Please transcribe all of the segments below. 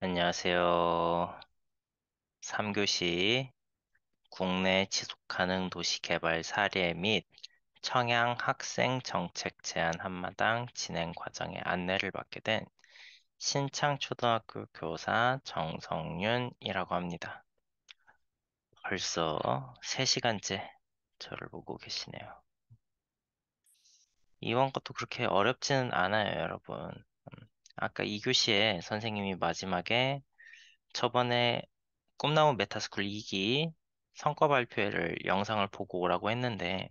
안녕하세요. 3교시 국내 지속가능 도시 개발 사례 및 청양 학생 정책 제안 한마당 진행 과정의 안내를 맡게 된 신창초등학교 교사 정성윤이라고 합니다. 벌써 3시간째 저를 보고 계시네요. 이번 것도 그렇게 어렵지는 않아요, 여러분. 아까 2교시에 선생님이 마지막에 저번에 꿈나무 메타스쿨 2기 성과 발표회를 영상을 보고 오라고 했는데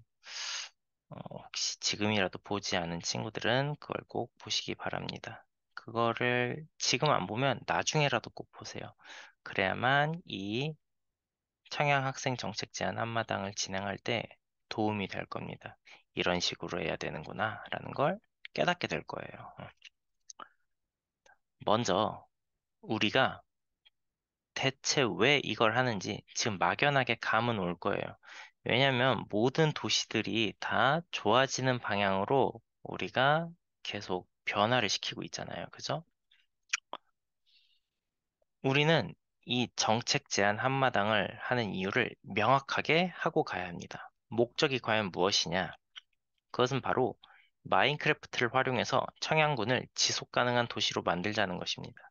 혹시 지금이라도 보지 않은 친구들은 그걸 꼭 보시기 바랍니다. 그거를 지금 안 보면 나중에라도 꼭 보세요. 그래야만 이 청양 학생 정책 제안 한마당을 진행할 때 도움이 될 겁니다. 이런 식으로 해야 되는구나 라는 걸 깨닫게 될 거예요. 먼저 우리가 대체 왜 이걸 하는지 지금 막연하게 감은 올 거예요. 왜냐하면 모든 도시들이 다 좋아지는 방향으로 우리가 계속 변화를 시키고 있잖아요. 그죠? 우리는 이 정책 제안 한마당을 하는 이유를 명확하게 하고 가야 합니다. 목적이 과연 무엇이냐? 그것은 바로 마인크래프트를 활용해서 청양군을 지속 가능한 도시로 만들자는 것입니다.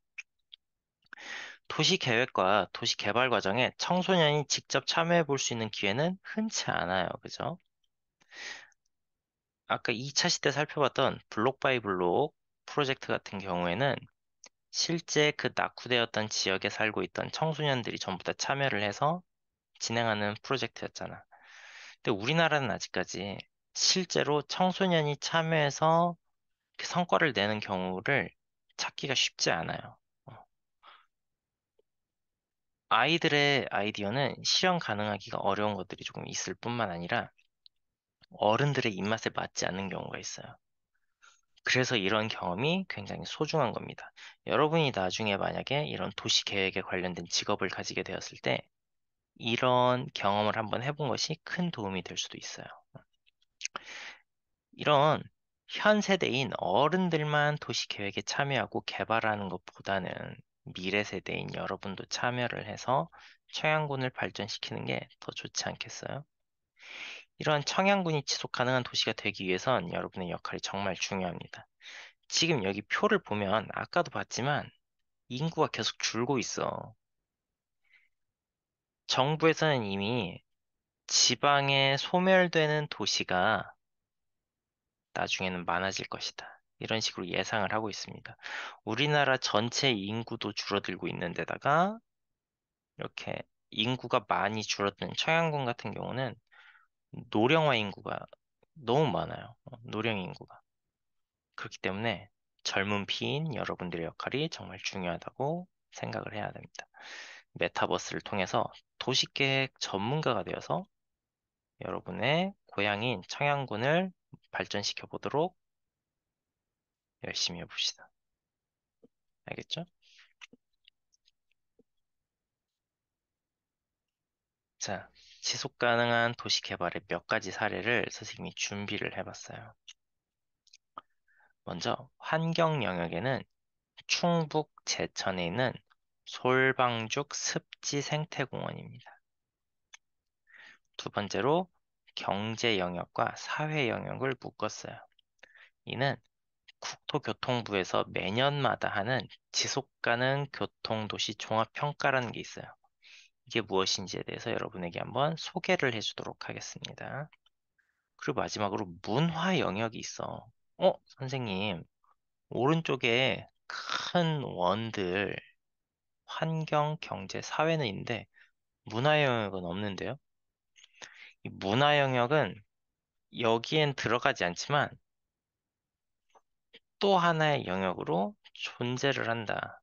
도시 계획과 도시 개발 과정에 청소년이 직접 참여해 볼 수 있는 기회는 흔치 않아요. 그죠? 아까 2차 시대 살펴봤던 블록 바이 블록 프로젝트 같은 경우에는 실제 그 낙후되었던 지역에 살고 있던 청소년들이 전부 다 참여를 해서 진행하는 프로젝트였잖아. 근데 우리나라는 아직까지 실제로 청소년이 참여해서 그 성과를 내는 경우를 찾기가 쉽지 않아요. 어. 아이들의 아이디어는 실현 가능하기가 어려운 것들이 조금 있을 뿐만 아니라 어른들의 입맛에 맞지 않는 경우가 있어요. 그래서 이런 경험이 굉장히 소중한 겁니다. 여러분이 나중에 만약에 이런 도시 계획에 관련된 직업을 가지게 되었을 때 이런 경험을 한번 해본 것이 큰 도움이 될 수도 있어요. 이런 현 세대인 어른들만 도시 계획에 참여하고 개발하는 것보다는 미래 세대인 여러분도 참여를 해서 청양군을 발전시키는 게 더 좋지 않겠어요? 이러한 청양군이 지속 가능한 도시가 되기 위해선 여러분의 역할이 정말 중요합니다. 지금 여기 표를 보면 아까도 봤지만 인구가 계속 줄고 있어. 정부에서는 이미 지방에 소멸되는 도시가 나중에는 많아질 것이다. 이런 식으로 예상을 하고 있습니다. 우리나라 전체 인구도 줄어들고 있는 데다가 이렇게 인구가 많이 줄어드는 청양군 같은 경우는 노령화 인구가 너무 많아요. 노령 인구가. 그렇기 때문에 젊은 피인 여러분들의 역할이 정말 중요하다고 생각을 해야 됩니다. 메타버스를 통해서 도시계획 전문가가 되어서 여러분의 고향인 청양군을 발전시켜 보도록 열심히 해봅시다. 알겠죠? 자, 지속 가능한 도시 개발의 몇 가지 사례를 선생님이 준비를 해봤어요. 먼저 환경 영역에는 충북 제천에 있는 솔방죽 습지 생태공원입니다. 두 번째로 경제 영역과 사회 영역을 묶었어요. 이는 국토교통부에서 매년마다 하는 지속가능 교통도시 종합평가라는 게 있어요. 이게 무엇인지에 대해서 여러분에게 한번 소개를 해주도록 하겠습니다. 그리고 마지막으로 문화 영역이 있어. 선생님, 오른쪽에 큰 원들, 환경, 경제, 사회는 있는데 문화 영역은 없는데요? 이 문화 영역은 여기엔 들어가지 않지만 또 하나의 영역으로 존재를 한다.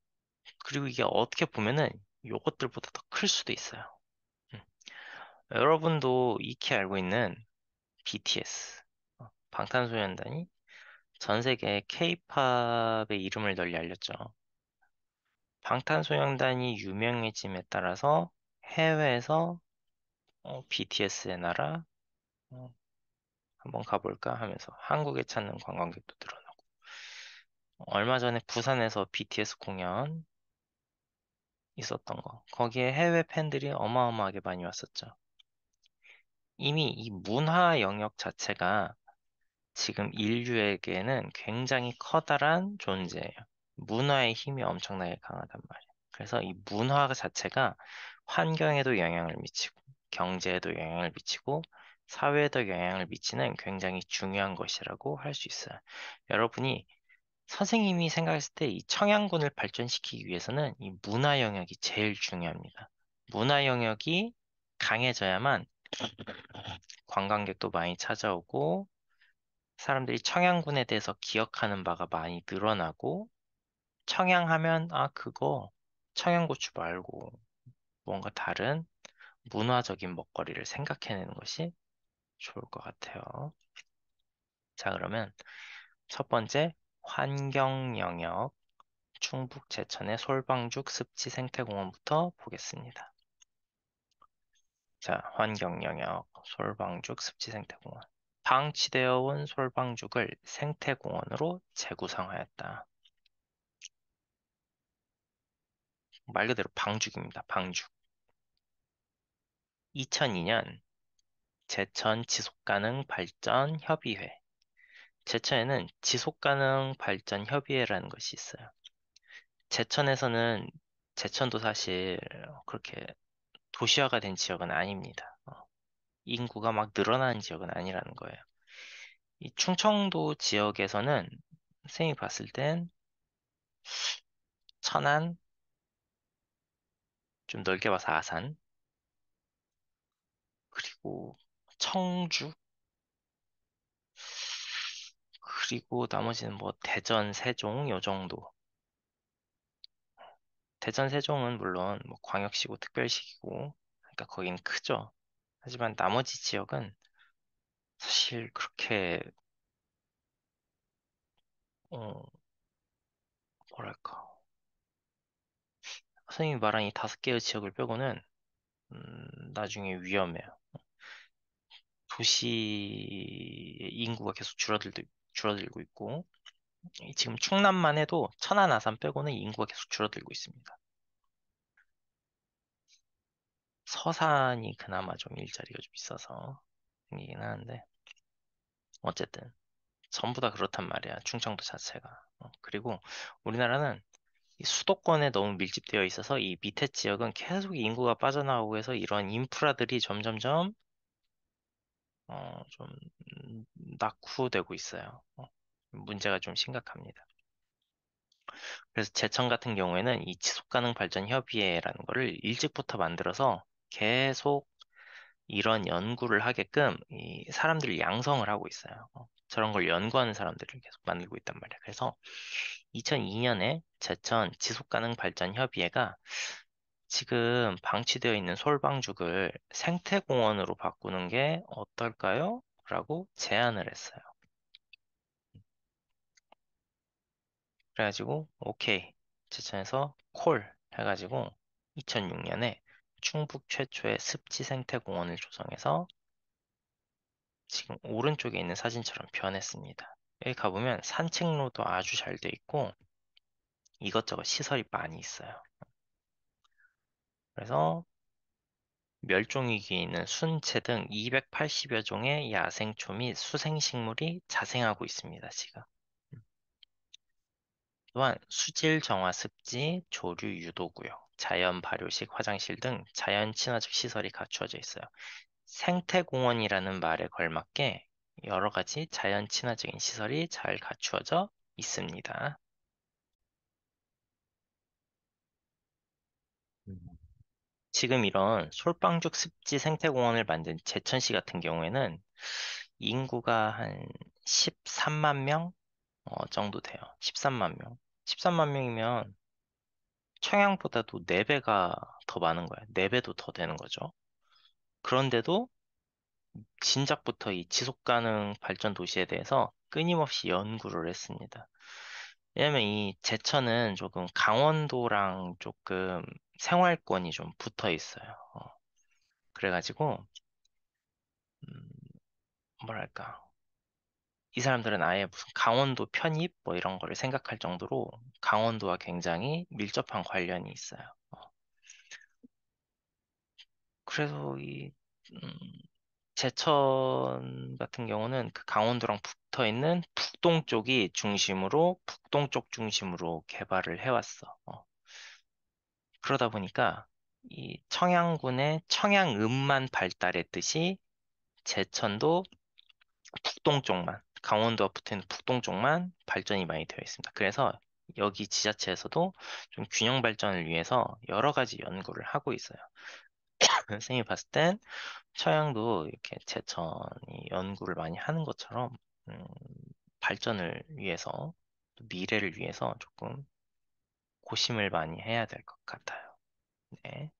그리고 이게 어떻게 보면은 요것들보다 더 클 수도 있어요. 음. 여러분도 익히 알고 있는 BTS, 방탄소년단이 전 세계 K-팝의 이름을 널리 알렸죠. 방탄소년단이 유명해짐에 따라서 해외에서 BTS의 나라 한번 가볼까 하면서 한국에 찾는 관광객도 늘어나고 얼마 전에 부산에서 BTS 공연 있었던 거. 거기에 해외 팬들이 어마어마하게 많이 왔었죠. 이미 이 문화 영역 자체가 지금 인류에게는 굉장히 커다란 존재예요. 문화의 힘이 엄청나게 강하단 말이에요. 그래서 이 문화 자체가 환경에도 영향을 미치고, 경제에도 영향을 미치고, 사회에도 영향을 미치는 굉장히 중요한 것이라고 할 수 있어요. 여러분이 선생님이 생각했을 때 이 청양군을 발전시키기 위해서는 이 문화 영역이 제일 중요합니다. 문화 영역이 강해져야만 관광객도 많이 찾아오고 사람들이 청양군에 대해서 기억하는 바가 많이 늘어나고 청양하면 아 그거 청양고추 말고 뭔가 다른 문화적인 먹거리를 생각해내는 것이 좋을 것 같아요. 자 그러면 첫 번째 환경 영역 충북 제천의 솔방죽 습지 생태공원부터 보겠습니다. 자, 환경 영역 솔방죽 습지 생태공원. 방치되어 온 솔방죽을 생태공원으로 재구성하였다. 말 그대로 방죽입니다. 방죽. 2002년 제천 지속가능 발전 협의회. 제천에는 지속가능 발전 협의회라는 것이 있어요. 제천에서는 제천도 사실 그렇게 도시화가 된 지역은 아닙니다. 인구가 막 늘어나는 지역은 아니라는 거예요. 이 충청도 지역에서는 선생님이 봤을 땐 천안, 좀 넓게 봐서 아산, 그리고 청주, 그리고 나머지는 뭐 대전, 세종 요 정도. 대전, 세종은 물론 뭐 광역시고 특별시고 그러니까 거긴 크죠. 하지만 나머지 지역은 사실 그렇게 어, 뭐랄까 선생님이 말한 이 5개의 지역을 빼고는 나중에 위험해요. 도시의 인구가 계속 줄어들고 있고 지금 충남만 해도 천안, 아산 빼고는 인구가 계속 줄어들고 있습니다. 서산이 그나마 좀 일자리가 좀 있어서 생기긴 하는데 어쨌든 전부 다 그렇단 말이야. 충청도 자체가. 그리고 우리나라는 이 수도권에 너무 밀집되어 있어서 이 밑에 지역은 계속 인구가 빠져나오고 해서 이런 인프라들이 점점점 좀 낙후되고 있어요. 문제가 좀 심각합니다. 그래서 제천 같은 경우에는 이 지속가능 발전 협의회라는 거를 일찍부터 만들어서 계속 이런 연구를 하게끔 이 사람들을 양성을 하고 있어요. 저런 걸 연구하는 사람들을 계속 만들고 있단 말이에요. 그래서 2002년에 제천 지속가능 발전 협의회가 지금 방치되어 있는 솔방죽을 생태공원으로 바꾸는 게 어떨까요? 라고 제안을 했어요. 그래가지고 오케이 제천에서 콜 해가지고 2006년에 충북 최초의 습지 생태공원을 조성해서 지금 오른쪽에 있는 사진처럼 변했습니다. 여기 가보면 산책로도 아주 잘 돼 있고 이것저것 시설이 많이 있어요. 그래서 멸종위기에 있는 순채 등 280여 종의 야생초 및 수생식물이 자생하고 있습니다, 지금. 또한 수질 정화 습지, 조류 유도구역, 자연 발효식 화장실 등 자연 친화적 시설이 갖추어져 있어요. 생태공원이라는 말에 걸맞게 여러 가지 자연 친화적인 시설이 잘 갖추어져 있습니다. 음. 지금 이런 솔방죽 습지 생태공원을 만든 제천시 같은 경우에는 인구가 한 13만 명 정도 돼요. 13만 명. 13만 명이면 청양보다도 4배가 더 많은 거야. 4배도 더 되는 거죠. 그런데도 진작부터 이 지속 가능 발전 도시에 대해서 끊임없이 연구를 했습니다. 왜냐면 이 제천은 조금 강원도랑 조금 생활권이 좀 붙어 있어요. 그래가지고 음, 뭐랄까 이 사람들은 아예 무슨 강원도 편입 뭐 이런 거를 생각할 정도로 강원도와 굉장히 밀접한 관련이 있어요. 그래서 음, 제천 같은 경우는 그 강원도랑 붙어 있는 북동쪽 중심으로 개발을 해왔어. 그러다 보니까 이 청양군의 청양읍만 발달했듯이 제천도 강원도와 붙어 있는 북동쪽만 발전이 많이 되어 있습니다. 그래서 여기 지자체에서도 좀 균형 발전을 위해서 여러 가지 연구를 하고 있어요. 선생님이 봤을 땐 처양도 이렇게 제천이 연구를 많이 하는 것처럼 음, 발전을 위해서 또 미래를 위해서 조금 고심을 많이 해야 될 것 같아요. 네.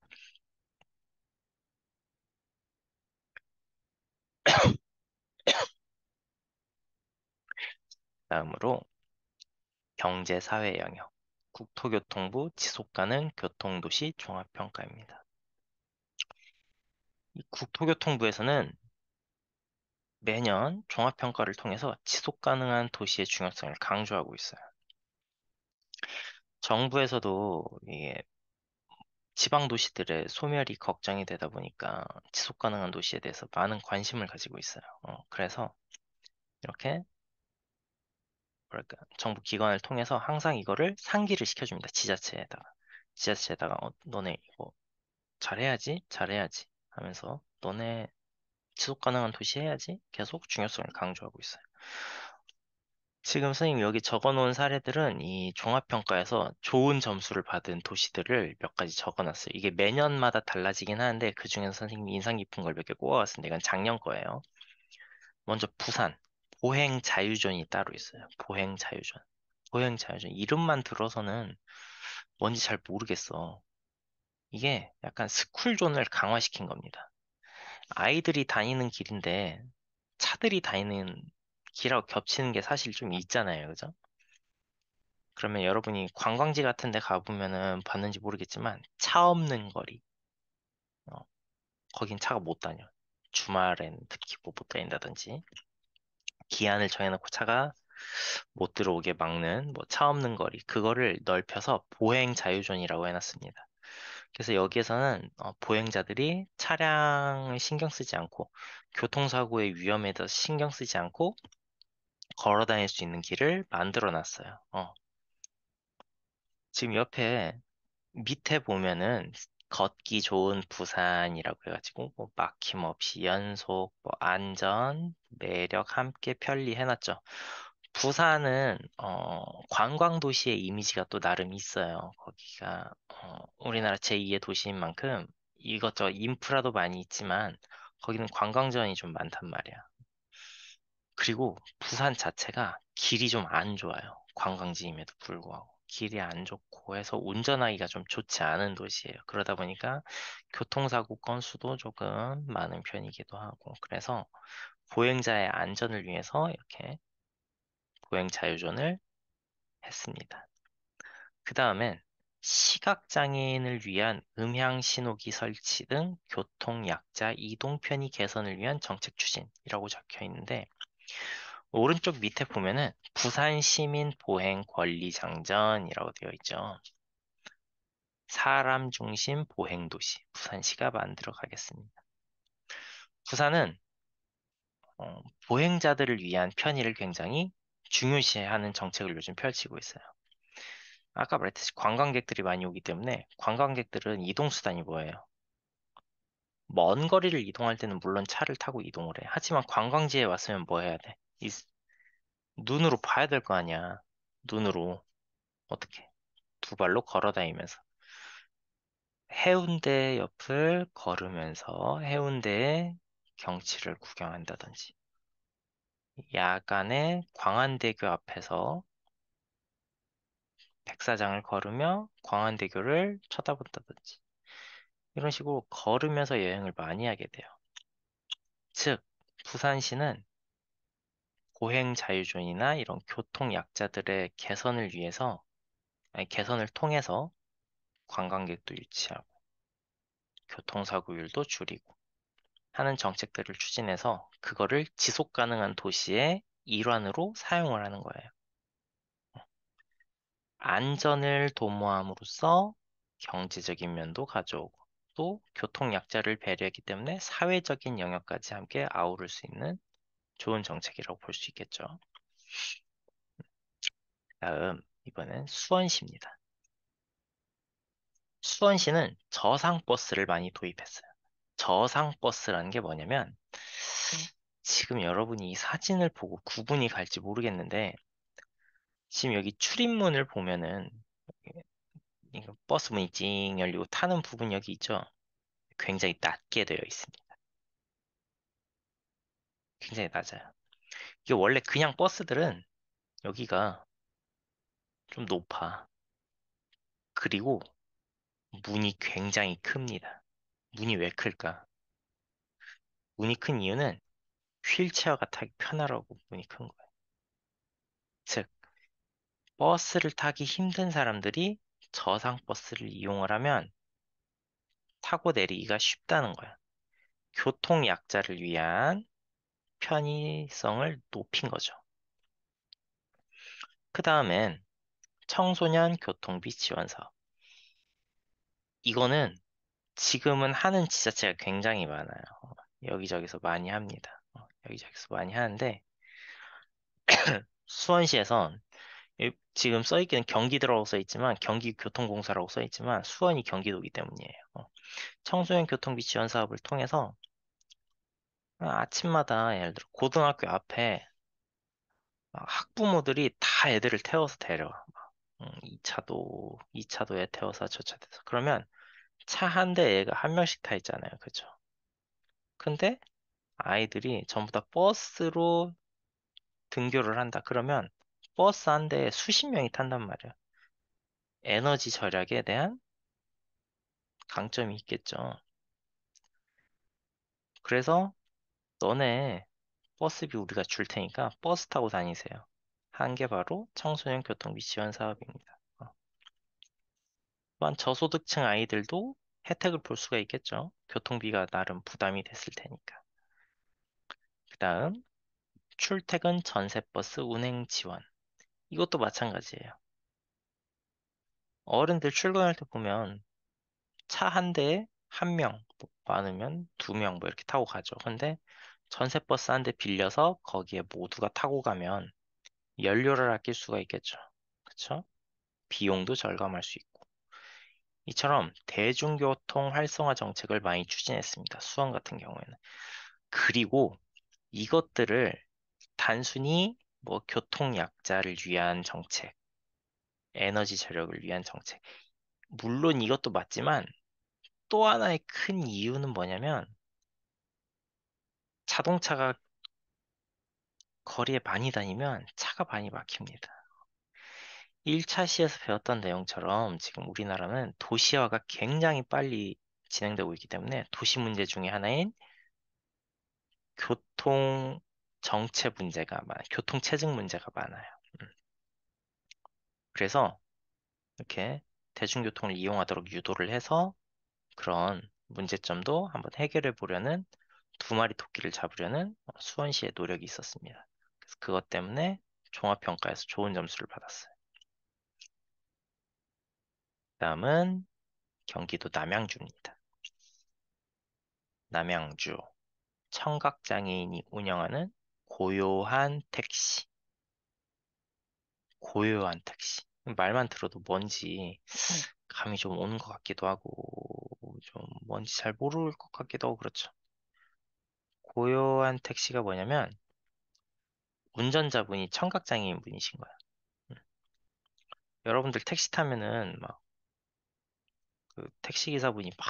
다음으로 경제사회 영역, 국토교통부 지속가능 교통도시 종합평가입니다. 이 국토교통부에서는 매년 종합평가를 통해서 지속가능한 도시의 중요성을 강조하고 있어요. 정부에서도 이게 지방 도시들의 소멸이 걱정이 되다 보니까 지속 가능한 도시에 대해서 많은 관심을 가지고 있어요. 그래서 이렇게 뭐랄까 정부 기관을 통해서 항상 이거를 상기를 시켜줍니다. 지자체에다가 너네 이거 잘해야지, 잘해야지 하면서 너네 지속 가능한 도시 해야지 계속 중요성을 강조하고 있어요. 지금 선생님 여기 적어놓은 사례들은 이 종합평가에서 좋은 점수를 받은 도시들을 몇 가지 적어놨어요. 이게 매년마다 달라지긴 하는데 그중에서 선생님이 인상 깊은 걸 몇 개 꼽아왔습니다. 이건 작년 거예요. 먼저 부산, 보행 자유존이 따로 있어요. 보행 자유존. 보행 자유존. 이름만 들어서는 뭔지 잘 모르겠어. 이게 약간 스쿨존을 강화시킨 겁니다. 아이들이 다니는 길인데 차들이 다니는 길하고 겹치는 게 사실 좀 있잖아요. 그죠? 그러면 여러분이 관광지 같은 데 가보면은 봤는지 모르겠지만 차 없는 거리. 어, 거긴 차가 못 다녀. 주말엔 특히 못 다닌다든지 기한을 정해놓고 차가 못 들어오게 막는 뭐 차 없는 거리. 그거를 넓혀서 보행 자유존이라고 해놨습니다. 그래서 여기에서는 보행자들이 차량을 신경 쓰지 않고 교통사고의 위험에 대해서 신경 쓰지 않고 걸어 다닐 수 있는 길을 만들어 놨어요. 지금 옆에 밑에 보면은 걷기 좋은 부산이라고 해가지고 뭐 막힘없이 연속, 뭐 안전, 매력 함께 편리 해놨죠. 부산은 관광 도시의 이미지가 또 나름 있어요. 거기가 우리나라 제2의 도시인 만큼 이것저것 인프라도 많이 있지만 거기는 관광지원이 좀 많단 말이야. 그리고 부산 자체가 길이 좀 안 좋아요. 관광지임에도 불구하고. 길이 안 좋고 해서 운전하기가 좀 좋지 않은 도시예요. 그러다 보니까 교통사고 건수도 조금 많은 편이기도 하고. 그래서 보행자의 안전을 위해서 이렇게 보행 자유존을 했습니다. 그 다음엔 시각장애인을 위한 음향 신호기 설치 등 교통 약자 이동 편의 개선을 위한 정책 추진이라고 적혀 있는데 오른쪽 밑에 보면은 부산 시민 보행 권리 장전이라고 되어 있죠. 사람 중심 보행 도시 부산시가 만들어 가겠습니다. 부산은 보행자들을 위한 편의를 굉장히 중요시하는 정책을 요즘 펼치고 있어요. 아까 말했듯이 관광객들이 많이 오기 때문에 관광객들은 이동수단이 뭐예요? 먼 거리를 이동할 때는 물론 차를 타고 이동을 해. 하지만 관광지에 왔으면 뭐 해야 돼? 눈으로 봐야 될 거 아니야. 눈으로. 어떻게? 두 발로 걸어 다니면서. 해운대 옆을 걸으면서 해운대의 경치를 구경한다든지, 야간에 광안대교 앞에서 백사장을 걸으며 광안대교를 쳐다본다든지, 이런 식으로 걸으면서 여행을 많이 하게 돼요. 즉, 부산시는 보행 자유존이나 이런 교통 약자들의 개선을 위해서, 아니, 개선을 통해서 관광객도 유치하고, 교통사고율도 줄이고, 하는 정책들을 추진해서 그거를 지속 가능한 도시의 일환으로 사용을 하는 거예요. 안전을 도모함으로써 경제적인 면도 가져오고 중에서도 교통 약자를 배려했기 때문에 사회적인 영역까지 함께 아우를 수 있는 좋은 정책이라고 볼 수 있겠죠. 다음, 이번엔 수원시입니다. 수원시는 저상버스를 많이 도입했어요. 저상버스라는 게 뭐냐면, 지금 여러분이 이 사진을 보고 구분이 갈지 모르겠는데, 지금 여기 출입문을 보면은, 이거 버스 문이 찡 열리고 타는 부분 여기 있죠? 굉장히 낮게 되어 있습니다. 굉장히 낮아요. 이게 원래 그냥 버스들은 여기가 좀 높아. 그리고 문이 굉장히 큽니다. 문이 왜 클까? 문이 큰 이유는 휠체어가 타기 편하라고 문이 큰 거예요. 즉, 버스를 타기 힘든 사람들이 저상 버스를 이용을 하면 타고 내리기가 쉽다는 거야. 교통 약자를 위한 편의성을 높인 거죠. 그 다음엔 청소년 교통비 지원 사업. 이거는 지금은 하는 지자체가 굉장히 많아요. 여기저기서 많이 합니다. 여기저기서 많이 하는데 수원시에선 지금 써 있기는 경기도라고 써 있지만 경기교통공사라고 써 있지만 수원이 경기도이기 때문이에요. 청소년 교통비 지원 사업을 통해서 아침마다 예를 들어 고등학교 앞에 막 학부모들이 다 애들을 태워서 데려와. 2차도에 태워서 저 차도에서. 그러면 차 한 대에 애가 한 명씩 타 있잖아요. 그죠? 근데 아이들이 전부 다 버스로 등교를 한다. 그러면 버스 한 대에 수십 명이 탄단 말이야. 에너지 절약에 대한 강점이 있겠죠. 그래서 너네 버스비 우리가 줄 테니까 버스 타고 다니세요. 한 게 바로 청소년 교통비 지원 사업입니다. 또한 저소득층 아이들도 혜택을 볼 수가 있겠죠. 교통비가 나름 부담이 됐을 테니까. 그 다음, 출퇴근 전세버스 운행 지원. 이것도 마찬가지예요. 어른들 출근할 때 보면 차 한 대에 한 명, 뭐 많으면 두 명 뭐 이렇게 타고 가죠. 근데 전세버스 한 대 빌려서 거기에 모두가 타고 가면 연료를 아낄 수가 있겠죠. 그쵸? 비용도 절감할 수 있고. 이처럼 대중교통 활성화 정책을 많이 추진했습니다. 수원 같은 경우에는. 그리고 이것들을 단순히 뭐 교통 약자를 위한 정책, 에너지 절약을 위한 정책. 물론 이것도 맞지만 또 하나의 큰 이유는 뭐냐면 자동차가 거리에 많이 다니면 차가 많이 막힙니다. 1차 시에서 배웠던 내용처럼 지금 우리나라는 도시화가 굉장히 빨리 진행되고 있기 때문에 도시 문제 중에 하나인 교통 정체 문제가 교통 체증 문제가 많아요. 음. 그래서 이렇게 대중교통을 이용하도록 유도를 해서 그런 문제점도 한번 해결해 보려는 두 마리 토끼를 잡으려는 수원시의 노력이 있었습니다. 그래서 그것 때문에 종합평가에서 좋은 점수를 받았어요. 다음은 경기도 남양주입니다. 남양주 청각장애인이 운영하는 고요한 택시. 고요한 택시. 말만 들어도 뭔지 감이 좀 오는 것 같기도 하고 좀 뭔지 잘 모를 것 같기도 하고 그렇죠. 고요한 택시가 뭐냐면 운전자분이 청각장애인 분이신 거야. 음. 여러분들 택시 타면은 막 그 택시 기사분이 막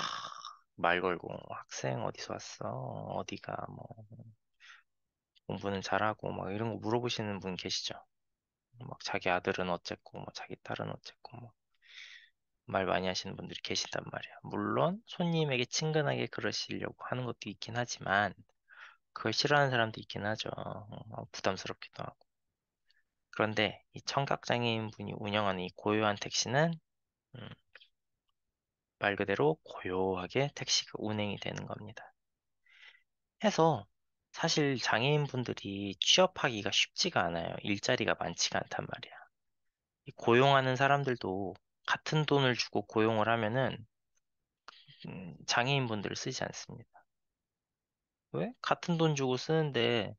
말 걸고 학생 어디서 왔어? 어디가 뭐 공부는 잘하고 막 이런 거 물어보시는 분 계시죠? 막 자기 아들은 어쨌고 뭐 자기 딸은 어쨌고 뭐 말 많이 하시는 분들이 계신단 말이야. 물론 손님에게 친근하게 그러시려고 하는 것도 있긴 하지만 그걸 싫어하는 사람도 있긴 하죠. 부담스럽기도 하고. 그런데 이 청각장애인 분이 운영하는 이 고요한 택시는 음, 말 그대로 고요하게 택시가 운행이 되는 겁니다. 해서 사실 장애인분들이 취업하기가 쉽지가 않아요. 일자리가 많지가 않단 말이야. 이 고용하는 사람들도 같은 돈을 주고 고용을 하면은 장애인분들을 쓰지 않습니다. 왜? 같은 돈 주고 쓰는데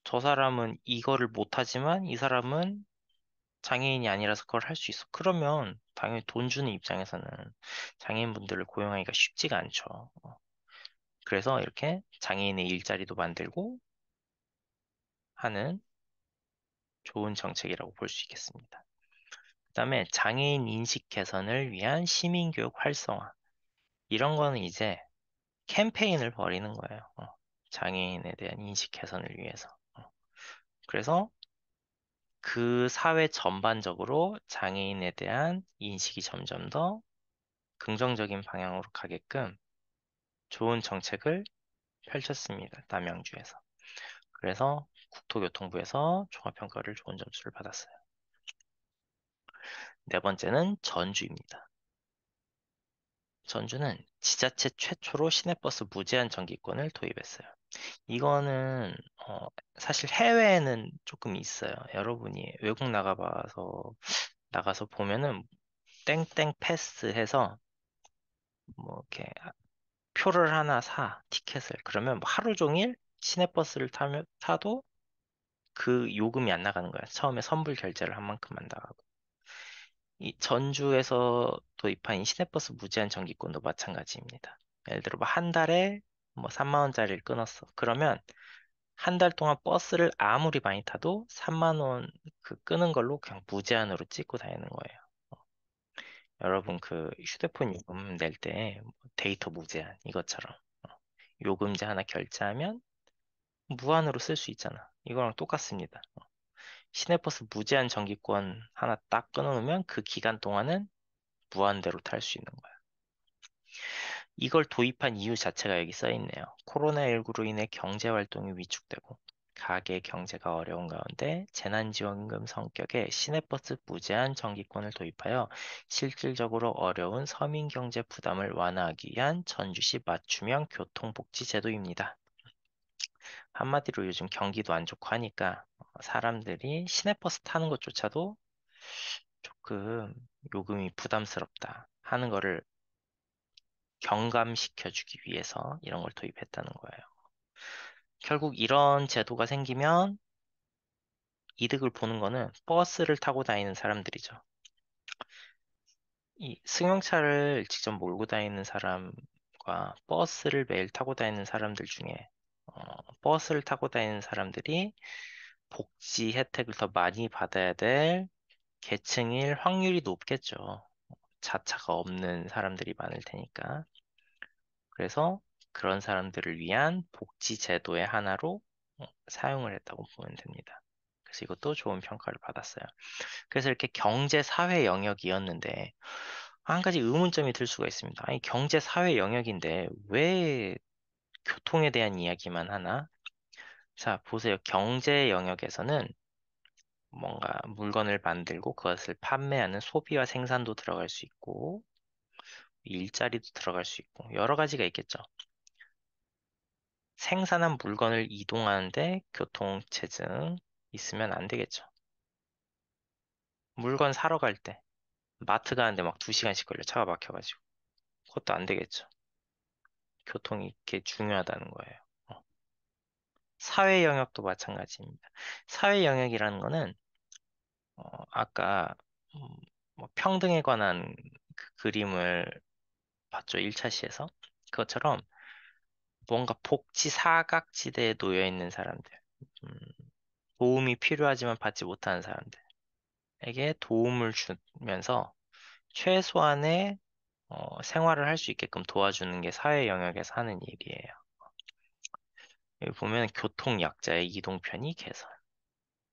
저 사람은 이거를 못하지만 이 사람은 장애인이 아니라서 그걸 할 수 있어. 그러면 당연히 돈 주는 입장에서는 장애인분들을 고용하기가 쉽지가 않죠. 그래서 이렇게 장애인의 일자리도 만들고 하는 좋은 정책이라고 볼 수 있겠습니다. 그다음에 장애인 인식 개선을 위한 시민교육 활성화. 이런 거는 이제 캠페인을 벌이는 거예요. 장애인에 대한 인식 개선을 위해서. 그래서 그 사회 전반적으로 장애인에 대한 인식이 점점 더 긍정적인 방향으로 가게끔 좋은 정책을 펼쳤습니다. 남양주에서. 그래서 국토교통부에서 종합평가를 좋은 점수를 받았어요. 네 번째는 전주입니다. 전주는 지자체 최초로 시내버스 무제한 정기권을 도입했어요. 이거는 사실 해외에는 조금 있어요. 여러분이 외국 나가서 보면은 땡땡 패스 해서 뭐 이렇게 표를 하나 티켓을. 그러면 뭐 하루 종일 시내버스를 타도 그 요금이 안 나가는 거야. 처음에 선불 결제를 한 만큼만 나가고. 이 전주에서 도입한 이 시내버스 무제한 정기권도 마찬가지입니다. 예를 들어 뭐 한 달에 뭐 3만 원짜리를 끊었어. 그러면 한 달 동안 버스를 아무리 많이 타도 3만 원 그 끄는 걸로 그냥 무제한으로 찍고 다니는 거예요. 여러분 그 휴대폰 요금 낼 때 데이터 무제한 이것처럼 요금제 하나 결제하면 무한으로 쓸 수 있잖아. 이거랑 똑같습니다. 시내버스 무제한 정기권 하나 딱 끊어놓으면 그 기간 동안은 무한대로 탈 수 있는 거야. 이걸 도입한 이유 자체가 여기 써 있네요. 코로나19로 인해 경제 활동이 위축되고 가계 경제가 어려운 가운데 재난지원금 성격의 시내버스 무제한 정기권을 도입하여 실질적으로 어려운 서민 경제 부담을 완화하기 위한 전주시 맞춤형 교통복지 제도입니다. 한마디로 요즘 경기도 안 좋고 하니까 사람들이 시내버스 타는 것조차도 조금 요금이 부담스럽다 하는 거를 경감시켜주기 위해서 이런 걸 도입했다는 거예요. 결국 이런 제도가 생기면 이득을 보는 거는 버스를 타고 다니는 사람들이죠. 이 승용차를 직접 몰고 다니는 사람과 버스를 매일 타고 다니는 사람들 중에 버스를 타고 다니는 사람들이 복지 혜택을 더 많이 받아야 될 계층일 확률이 높겠죠. 자차가 없는 사람들이 많을 테니까. 그래서 그런 사람들을 위한 복지 제도의 하나로 사용을 했다고 보면 됩니다. 그래서 이것도 좋은 평가를 받았어요. 그래서 이렇게 경제 사회 영역이었는데 한 가지 의문점이 들 수가 있습니다. 아니 경제 사회 영역인데 왜 교통에 대한 이야기만 하나? 자, 보세요. 경제 영역에서는 뭔가 물건을 만들고 그것을 판매하는 소비와 생산도 들어갈 수 있고 일자리도 들어갈 수 있고 여러 가지가 있겠죠. 생산한 물건을 이동하는데 교통체증 있으면 안 되겠죠. 물건 사러 갈 때 마트 가는데 막 2시간씩 걸려 차가 막혀가지고 그것도 안 되겠죠. 교통이 이렇게 중요하다는 거예요. 사회 영역도 마찬가지입니다. 사회 영역이라는 거는 아까 음, 뭐 평등에 관한 그 그림을 봤죠. 1차 시에서. 그것처럼 뭔가 복지 사각지대에 놓여 있는 사람들, 음, 도움이 필요하지만 받지 못하는 사람들에게 도움을 주면서 최소한의 생활을 할 수 있게끔 도와주는 게 사회 영역에서 하는 일이에요. 여기 보면 교통약자의 이동편의 개선,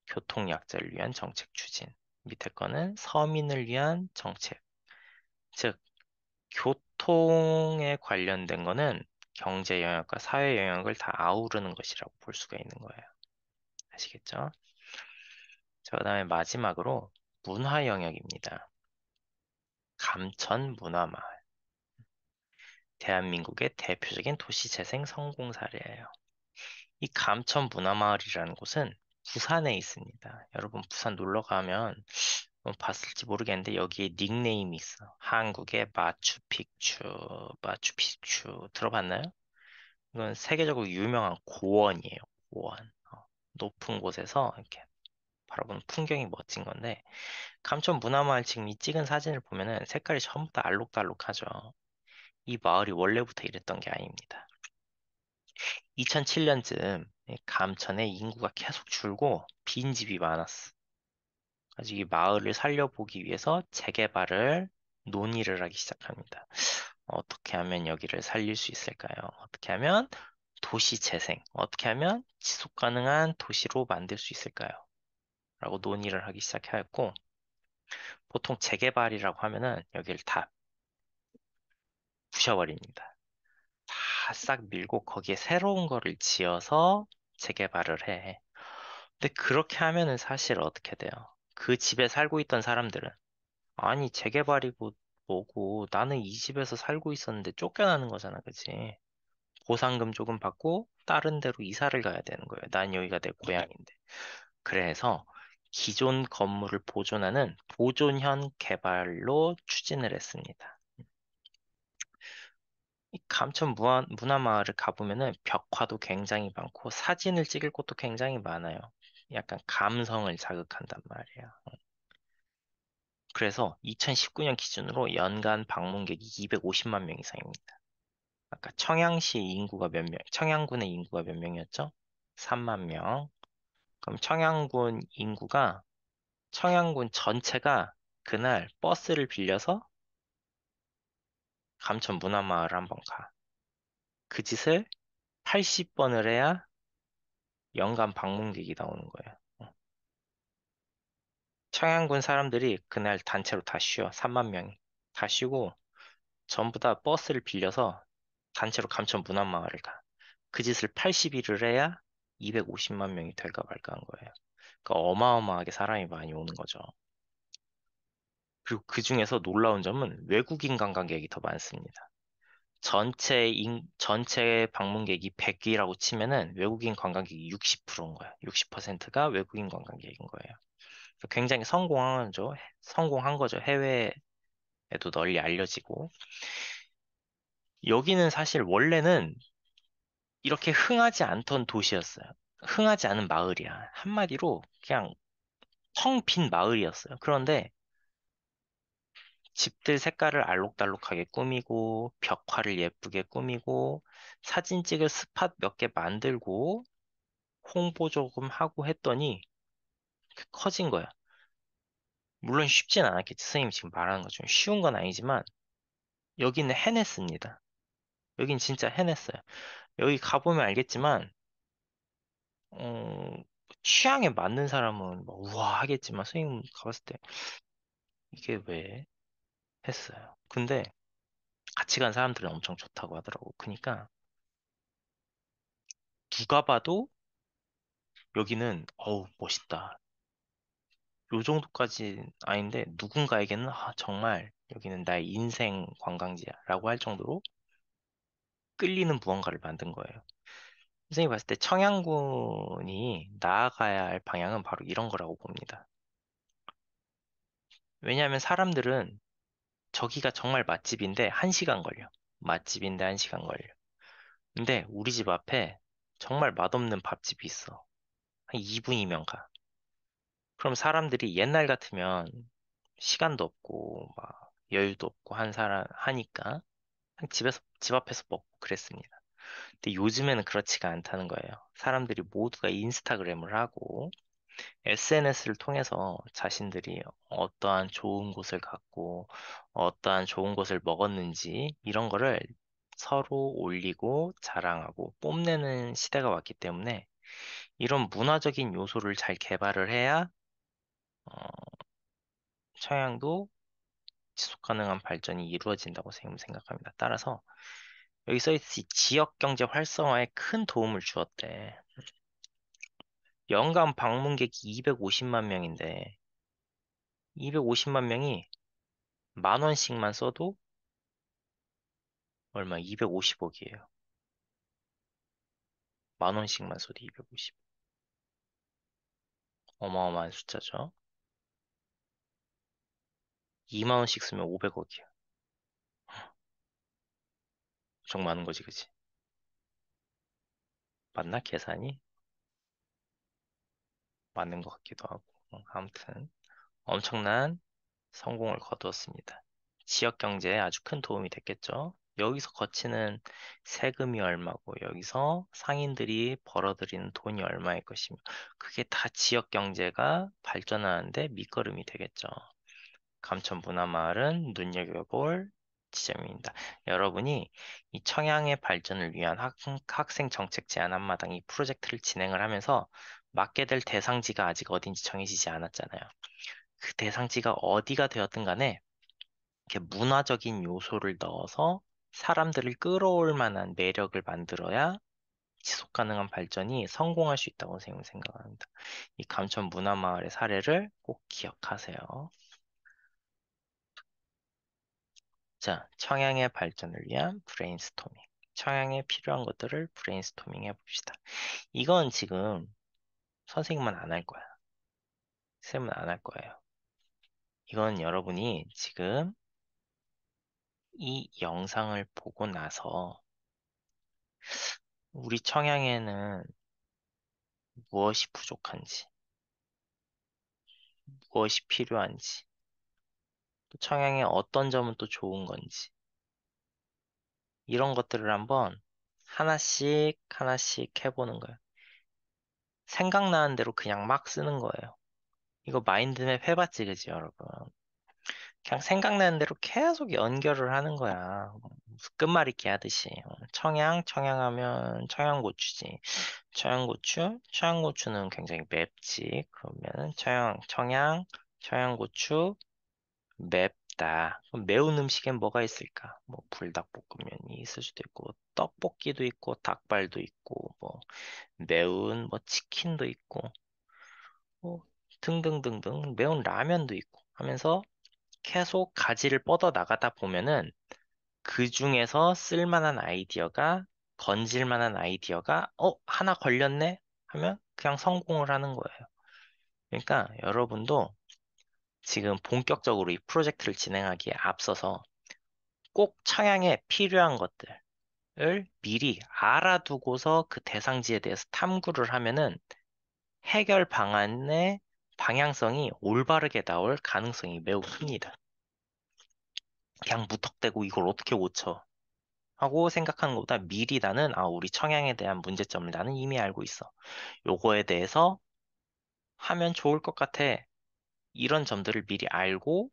교통약자를 위한 정책 추진, 밑에 거는 서민을 위한 정책, 즉 교통에 관련된 거는 경제 영역과 사회 영역을 다 아우르는 것이라고 볼 수가 있는 거예요. 아시겠죠? 자, 그다음에 마지막으로 문화 영역입니다. 감천 문화마을. 대한민국의 대표적인 도시재생 성공 사례예요. 이 감천 문화마을이라는 곳은 부산에 있습니다. 여러분 부산 놀러 가면 봤을지 모르겠는데 여기에 닉네임이 있어. 한국의 마추픽추 들어봤나요? 이건 세계적으로 유명한 고원이에요. 고원. 높은 곳에서 이렇게 바라보는 풍경이 멋진 건데 감천 문화마을 지금 이 찍은 사진을 보면은 색깔이 전부 다 알록달록하죠. 이 마을이 원래부터 이랬던 게 아닙니다. 2007년쯤 감천의 인구가 계속 줄고 빈집이 많았어. 그래서 이 마을을 살려보기 위해서 재개발을 논의를 하기 시작합니다. 어떻게 하면 여기를 살릴 수 있을까요? 어떻게 하면 도시 재생, 어떻게 하면 지속 가능한 도시로 만들 수 있을까요? 라고 논의를 하기 시작했고, 보통 재개발이라고 하면은 여기를 다 부셔버립니다. 다 싹 밀고 거기에 새로운 거를 지어서 재개발을 해. 근데 그렇게 하면은 사실 어떻게 돼요? 그 집에 살고 있던 사람들은 아니 재개발이고 뭐고 나는 이 집에서 살고 있었는데 쫓겨나는 거잖아, 그치? 보상금 조금 받고 다른 데로 이사를 가야 되는 거예요. 난 여기가 내 고향인데. 그래서 기존 건물을 보존하는 보존형 개발로 추진을 했습니다. 이 감천 문화마을을 가보면은 벽화도 굉장히 많고 사진을 찍을 곳도 굉장히 많아요. 약간 감성을 자극한단 말이야. 그래서 2019년 기준으로 연간 방문객이 250만 명 이상입니다. 아까 청양군의 인구가 몇 명이었죠? 3만 명. 그럼 청양군 전체가 그날 버스를 빌려서 감천 문화마을을 한번 가. 그 짓을 80번을 해야 연간 방문객이 나오는 거예요. 청양군 사람들이 그날 단체로 다 쉬어. 3만 명이. 다 쉬고 전부 다 버스를 빌려서 단체로 감천 문화마을을 가. 그 짓을 80일을 해야 250만 명이 될까 말까 한 거예요. 그러니까 어마어마하게 사람이 많이 오는 거죠. 그리고 그 중에서 놀라운 점은 외국인 관광객이 더 많습니다. 전체 방문객이 100이라고 치면은 외국인 관광객이 60%인 거야. 60%가 외국인 관광객인 거예요. 굉장히 성공한 거죠. 해외에도 널리 알려지고. 여기는 사실 원래는 이렇게 흥하지 않던 도시였어요. 흥하지 않은 마을이야. 한마디로 그냥 텅 빈 마을이었어요. 그런데 집들 색깔을 알록달록하게 꾸미고 벽화를 예쁘게 꾸미고 사진 찍을 스팟 몇 개 만들고 홍보 조금 하고 했더니 커진 거야. 물론 쉽진 않았겠지. 선생님이 지금 말하는 것처럼 쉬운 건 아니지만 여기는 해냈습니다. 여긴 진짜 해냈어요. 여기 가보면 알겠지만 어, 취향에 맞는 사람은 막 우와 하겠지만 선생님 가봤을 때 이게 왜 했어요. 근데 같이 간 사람들은 엄청 좋다고 하더라고. 그러니까 누가 봐도 여기는 어우 멋있다. 요 정도까지 아닌데 누군가에게는 정말 여기는 나의 인생 관광지야라고 할 정도로 끌리는 무언가를 만든 거예요. 선생님이 봤을 때 청양군이 나아가야 할 방향은 바로 이런 거라고 봅니다. 왜냐하면 사람들은 저기가 정말 맛집인데 1시간 걸려. 맛집인데 1시간 걸려. 근데 우리 집 앞에 정말 맛없는 밥집이 있어. 한 2분이면 가. 그럼 사람들이 옛날 같으면 시간도 없고 막 여유도 없고 하니까 그냥 집 앞에서 먹고 그랬습니다. 근데 요즘에는 그렇지가 않다는 거예요. 사람들이 모두가 인스타그램을 하고 SNS를 통해서 자신들이 어떠한 좋은 곳을 갔고 어떠한 좋은 곳을 먹었는지 이런 거를 서로 올리고 자랑하고 뽐내는 시대가 왔기 때문에 이런 문화적인 요소를 잘 개발을 해야 어, 청양도 지속 가능한 발전이 이루어진다고 생각합니다. 따라서 여기 써있듯이 지역 경제 활성화에 큰 도움을 주었대. 연간 방문객이 250만 명인데 250만 명이 만 원씩만 써도 얼마 250억이에요. 만 원씩만 써도 250. 어마어마한 숫자죠. 2만 원씩 쓰면 500억이야. 엄청 많은 거지, 그치? 맞나? 계산이? 맞는 것 같기도 하고. 아무튼 엄청난 성공을 거두었습니다. 지역 경제에 아주 큰 도움이 됐겠죠. 여기서 거치는 세금이 얼마고, 여기서 상인들이 벌어들이는 돈이 얼마일 것이며, 그게 다 지역 경제가 발전하는데 밑거름이 되겠죠. 감천 문화마을은 눈여겨볼 지점입니다. 여러분이 이 청양의 발전을 위한 학생 정책 제안 한마당 이 프로젝트를 진행을 하면서 맡게 될 대상지가 아직 어딘지 정해지지 않았잖아요. 그 대상지가 어디가 되었든 간에 이렇게 문화적인 요소를 넣어서 사람들을 끌어올 만한 매력을 만들어야 지속 가능한 발전이 성공할 수 있다고 선생님은 생각합니다. 이 감천 문화마을의 사례를 꼭 기억하세요. 자, 청양의 발전을 위한 브레인스토밍. 청양에 필요한 것들을 브레인스토밍 해봅시다. 이건 지금 선생님만 안 할 거야. 쌤은 안 할 거예요. 이건 여러분이 지금 이 영상을 보고 나서 우리 청양에는 무엇이 부족한지, 무엇이 필요한지, 또 청양의 어떤 점은 또 좋은 건지, 이런 것들을 한번 하나씩 하나씩 해보는 거예요. 생각나는 대로 그냥 막 쓰는 거예요. 이거 마인드맵 해봤지, 그지, 여러분? 그냥 생각나는 대로 계속 연결을 하는 거야. 무슨 끝말잇기 하듯이. 청양하면 청양고추지. 청양고추는 굉장히 맵지. 그러면은 청양고추, 맵다. 그럼 매운 음식엔 뭐가 있을까? 뭐 불닭볶음면이 있을 수도 있고, 떡볶이도 있고, 닭발도 있고, 뭐 매운 뭐 치킨도 있고, 뭐 등등등등 매운 라면도 있고 하면서 계속 가지를 뻗어 나가다 보면은 그 중에서 쓸만한 아이디어가 건질 만한 아이디어가 하나 걸렸네 하면 그냥 성공을 하는 거예요. 그러니까 여러분도 지금 본격적으로 이 프로젝트를 진행하기에 앞서서 꼭 청양에 필요한 것들을 미리 알아두고서 그 대상지에 대해서 탐구를 하면은 해결 방안의 방향성이 올바르게 나올 가능성이 매우 큽니다. 그냥 무턱대고 이걸 어떻게 고쳐 하고 생각하는 것보다 미리 나는 우리 청양에 대한 문제점을 나는 이미 알고 있어. 요거에 대해서 하면 좋을 것 같아. 이런 점들을 미리 알고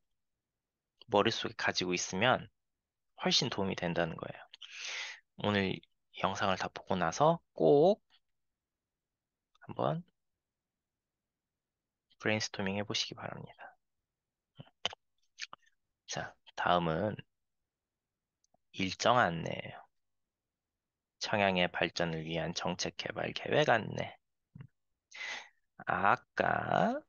머릿속에 가지고 있으면 훨씬 도움이 된다는 거예요. 오늘 영상을 다 보고 나서 꼭 한번 브레인스토밍 해보시기 바랍니다. 자, 다음은 일정 안내예요. 청양의 발전을 위한 정책 개발 계획 안내. 아까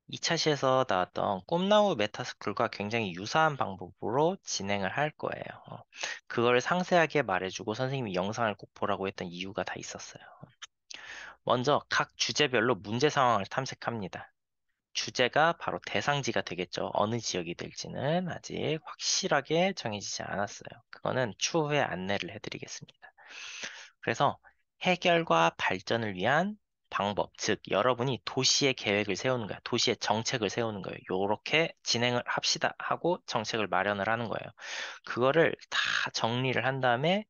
2차 시에서 나왔던 꿈나무 메타스쿨과 굉장히 유사한 방법으로 진행을 할 거예요. 그걸 상세하게 말해주고 선생님이 영상을 꼭 보라고 했던 이유가 다 있었어요. 먼저 각 주제별로 문제 상황을 탐색합니다. 주제가 바로 대상지가 되겠죠. 어느 지역이 될지는 아직 확실하게 정해지지 않았어요. 그거는 추후에 안내를 해드리겠습니다. 그래서 해결과 발전을 위한 방법, 즉 여러분이 도시의 계획을 세우는 거야. 도시의 정책을 세우는 거예요. 요렇게 진행을 합시다 하고 정책을 마련을 하는 거예요. 그거를 다 정리를 한 다음에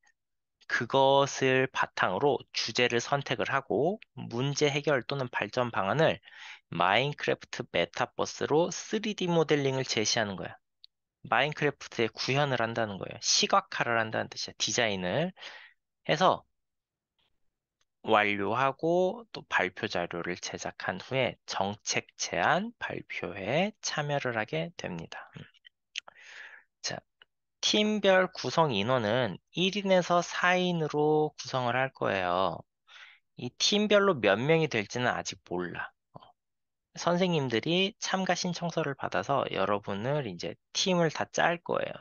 그것을 바탕으로 주제를 선택을 하고 문제 해결 또는 발전 방안을 마인크래프트 메타버스로 3D 모델링을 제시하는 거야. 마인크래프트에 구현을 한다는 거예요. 시각화를 한다는 뜻이야. 디자인을 해서 완료하고 또 발표 자료를 제작한 후에 정책 제안 발표회에 참여를 하게 됩니다. 자, 팀별 구성 인원은 1인에서 4인으로 구성을 할 거예요. 이 팀별로 몇 명이 될지는 아직 몰라. 선생님들이 참가 신청서를 받아서 여러분을 이제 팀을 다 짤 거예요.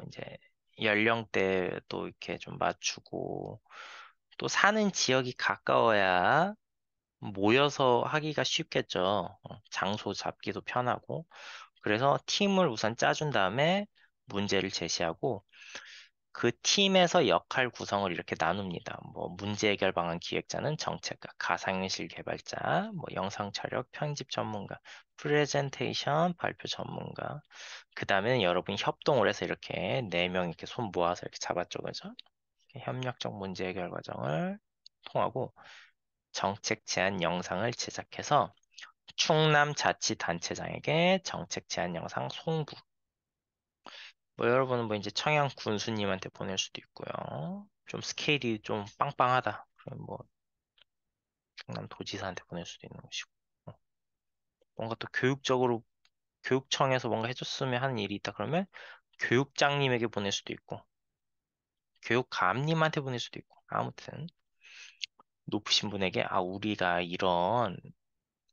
이제 연령대도 이렇게 좀 맞추고 또 사는 지역이 가까워야 모여서 하기가 쉽겠죠. 장소 잡기도 편하고. 그래서 팀을 우선 짜준 다음에 문제를 제시하고 그 팀에서 역할 구성을 이렇게 나눕니다. 뭐 문제 해결 방안 기획자는 정책가, 가상현실 개발자, 뭐 영상 촬영 편집 전문가, 프레젠테이션 발표 전문가. 그 다음에는 여러분이 협동을 해서 이렇게 네 명 이렇게 손 모아서 이렇게 잡았죠, 그죠? 협력적 문제 해결 과정을 통하고 정책 제안 영상을 제작해서 충남자치단체장에게 정책 제안 영상 송부. 뭐 여러분은 뭐 이제 청양 군수님한테 보낼 수도 있고요. 좀 스케일이 좀 빵빵하다. 그럼 뭐 충남도지사한테 보낼 수도 있는 것이고. 어, 뭔가 또 교육적으로 교육청에서 뭔가 해줬으면 하는 일이 있다 그러면 교육장님에게 보낼 수도 있고 교육감님한테 보낼 수도 있고 아무튼 높으신 분에게 우리가 이런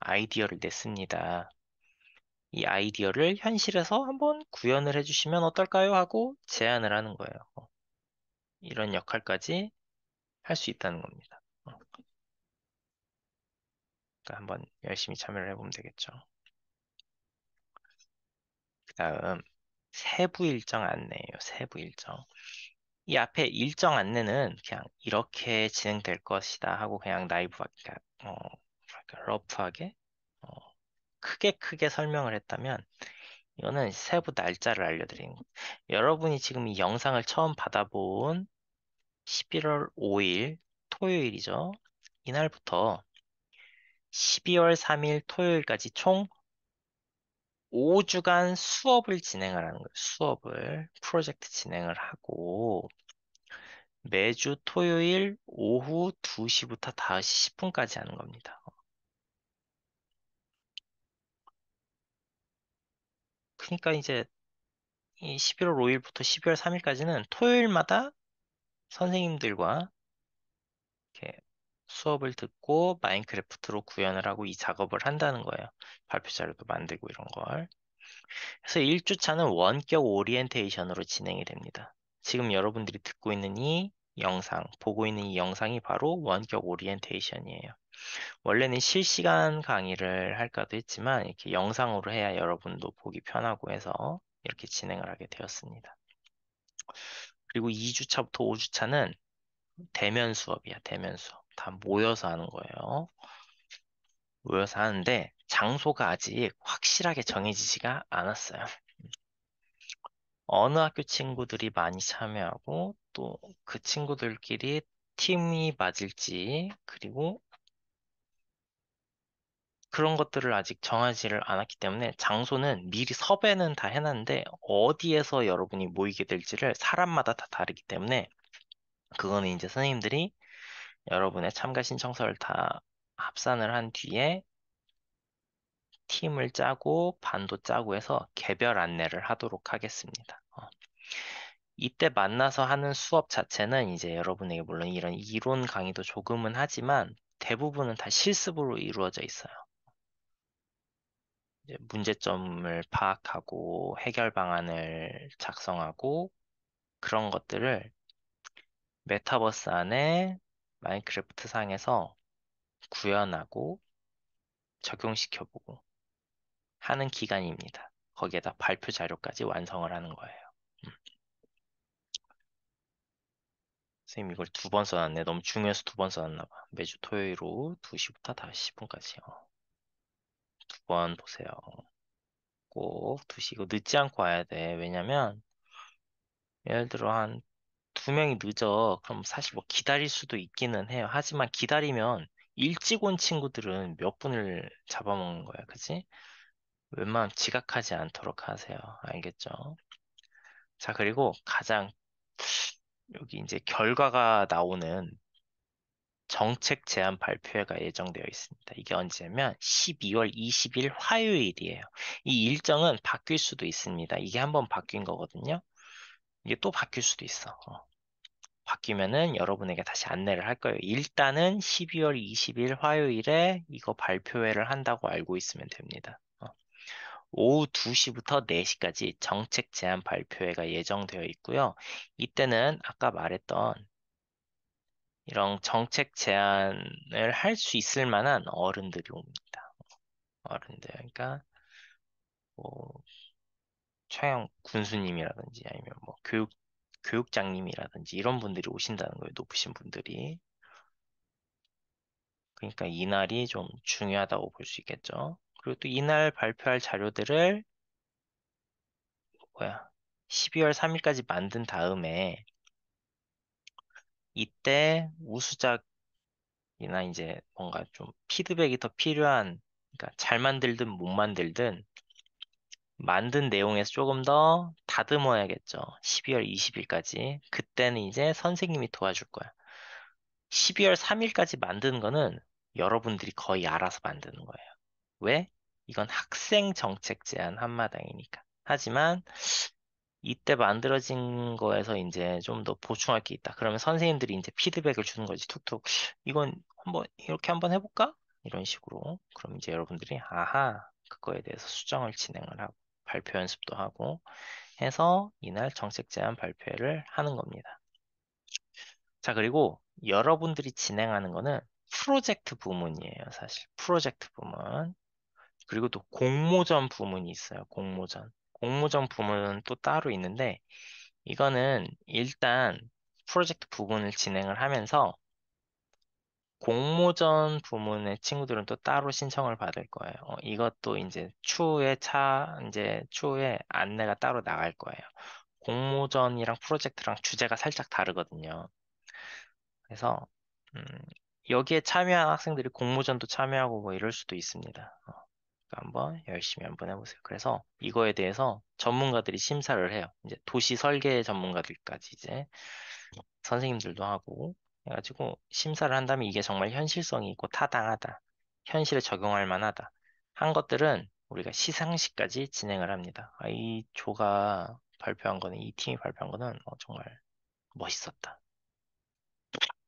아이디어를 냈습니다. 이 아이디어를 현실에서 한번 구현을 해주시면 어떨까요? 하고 제안을 하는 거예요. 이런 역할까지 할 수 있다는 겁니다. 그러니까 한번 열심히 참여를 해보면 되겠죠. 그 다음 세부 일정 안내예요. 세부 일정. 이 앞에 일정 안내는 그냥 이렇게 진행될 것이다 하고 그냥 나이브하게, 뭐랄까, 러프하게, 어, 크게 설명을 했다면 이거는 세부 날짜를 알려드리는 거예요. 여러분이 지금 이 영상을 처음 받아본 11월 5일 토요일이죠. 이날부터 12월 3일 토요일까지 총 5주간 수업을 진행을 하는 거예요. 수업을, 프로젝트 진행을 하고 매주 토요일 오후 2시부터 5시 10분까지 하는 겁니다. 그러니까 이제 이 11월 5일부터 12월 3일까지는 토요일마다 선생님들과 이렇게 수업을 듣고 마인크래프트로 구현을 하고 이 작업을 한다는 거예요. 발표 자료도 만들고 이런 걸. 그래서 1주차는 원격 오리엔테이션으로 진행이 됩니다. 지금 여러분들이 듣고 있는 이 영상, 보고 있는 이 영상이 바로 원격 오리엔테이션이에요. 원래는 실시간 강의를 할까도 했지만 이렇게 영상으로 해야 여러분도 보기 편하고 해서 이렇게 진행을 하게 되었습니다. 그리고 2주차부터 5주차는 대면 수업이야, 대면 수업. 다 모여서 하는 거예요. 모여서 하는데 장소가 아직 확실하게 정해지지가 않았어요. 어느 학교 친구들이 많이 참여하고 또 그 친구들끼리 팀이 맞을지 그리고 그런 것들을 아직 정하지를 않았기 때문에 장소는 미리 섭외는 다 해놨는데 어디에서 여러분이 모이게 될지를 사람마다 다 다르기 때문에 그거는 이제 선생님들이 여러분의 참가 신청서를 다 합산을 한 뒤에 팀을 짜고 반도 짜고 해서 개별 안내를 하도록 하겠습니다. 이때 만나서 하는 수업 자체는 이제 여러분에게 물론 이런 이론 강의도 조금은 하지만 대부분은 다 실습으로 이루어져 있어요. 이제 문제점을 파악하고 해결 방안을 작성하고 그런 것들을 메타버스 안에 마인크래프트 상에서 구현하고 적용시켜보고 하는 기간입니다. 거기에다 발표 자료까지 완성을 하는 거예요. 음. 선생님 이걸 두 번 써놨네. 너무 중요해서 두 번 써놨나 봐. 매주 토요일 오후 2시부터 5시 10분까지요. 두 번 보세요. 꼭 2시 이거 늦지 않고 와야 돼. 왜냐면 예를 들어 한 두 명이 늦어. 그럼 사실 뭐 기다릴 수도 있기는 해요. 하지만 기다리면 일찍 온 친구들은 몇 분을 잡아먹는 거야. 그치? 웬만하면 지각하지 않도록 하세요. 알겠죠? 자, 그리고 가장 여기 이제 결과가 나오는 정책 제안 발표회가 예정되어 있습니다. 이게 언제냐면 12월 20일 화요일이에요. 이 일정은 바뀔 수도 있습니다. 이게 한번 바뀐 거거든요. 이게 또 바뀔 수도 있어. 바뀌면은 여러분에게 다시 안내를 할 거예요. 일단은 12월 20일 화요일에 이거 발표회를 한다고 알고 있으면 됩니다. 오후 2시부터 4시까지 정책 제안 발표회가 예정되어 있고요. 이때는 아까 말했던 이런 정책 제안을 할 수 있을 만한 어른들이 옵니다. 어른들. 그러니까 뭐 청양 군수님이라든지 아니면 뭐 교육장님이라든지 이런 분들이 오신다는 거예요. 높으신 분들이. 그러니까 이날이 좀 중요하다고 볼 수 있겠죠. 그리고 또 이날 발표할 자료들을 뭐야 12월 3일까지 만든 다음에 이때 우수작이나 이제 뭔가 좀 피드백이 더 필요한 그러니까 잘 만들든 못 만들든 만든 내용에서 조금 더 다듬어야겠죠. 12월 20일까지. 그때는 이제 선생님이 도와줄 거야. 12월 3일까지 만드는 거는 여러분들이 거의 알아서 만드는 거예요. 왜? 이건 학생 정책 제안 한마당이니까. 하지만 이때 만들어진 거에서 이제 좀 더 보충할 게 있다. 그러면 선생님들이 이제 피드백을 주는 거지. 툭툭. 이건 한번 이렇게 한번 해볼까? 이런 식으로. 그럼 이제 여러분들이 아하, 그거에 대해서 수정을 진행을 하고 발표 연습도 하고 해서 이날 정책 제안 발표를 하는 겁니다. 자, 그리고 여러분들이 진행하는 거는 프로젝트 부문이에요, 사실. 프로젝트 부문. 그리고 또 공모전 부문이 있어요, 공모전. 공모전 부문은 또 따로 있는데, 이거는 일단 프로젝트 부문을 진행을 하면서 공모전 부문의 친구들은 또 따로 신청을 받을 거예요. 이것도 이제 추후에 안내가 따로 나갈 거예요. 공모전이랑 프로젝트랑 주제가 살짝 다르거든요. 그래서 음, 여기에 참여한 학생들이 공모전도 참여하고 뭐 이럴 수도 있습니다. 그러니까 한번 열심히 한번 해보세요. 그래서 이거에 대해서 전문가들이 심사를 해요. 이제 도시 설계 전문가들까지 이제 선생님들도 하고 해가지고 심사를 한다면 이게 정말 현실성이 있고 타당하다. 현실에 적용할 만하다. 한 것들은 우리가 시상식까지 진행을 합니다. 이 조가 발표한 거는 이 팀이 발표한 거는 정말 멋있었다.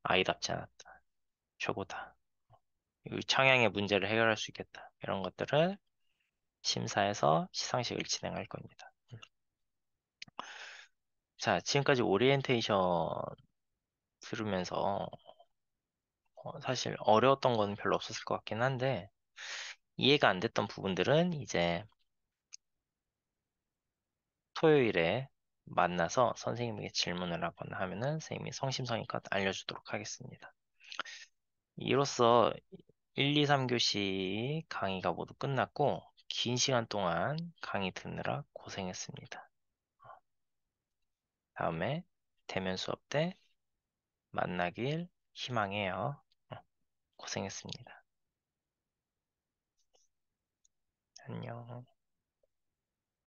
아이답지 않았다. 최고다. 이 청양의 문제를 해결할 수 있겠다. 이런 것들을 심사해서 시상식을 진행할 겁니다. 자, 지금까지 오리엔테이션 들으면서 사실 어려웠던 건 별로 없었을 것 같긴 한데 이해가 안 됐던 부분들은 이제 토요일에 만나서 선생님에게 질문을 하거나 하면은 선생님이 성심성의껏 알려주도록 하겠습니다. 이로써 1, 2, 3교시 강의가 모두 끝났고 긴 시간 동안 강의 듣느라 고생했습니다. 다음에 대면 수업 때 만나길 희망해요. 고생했습니다. 안녕.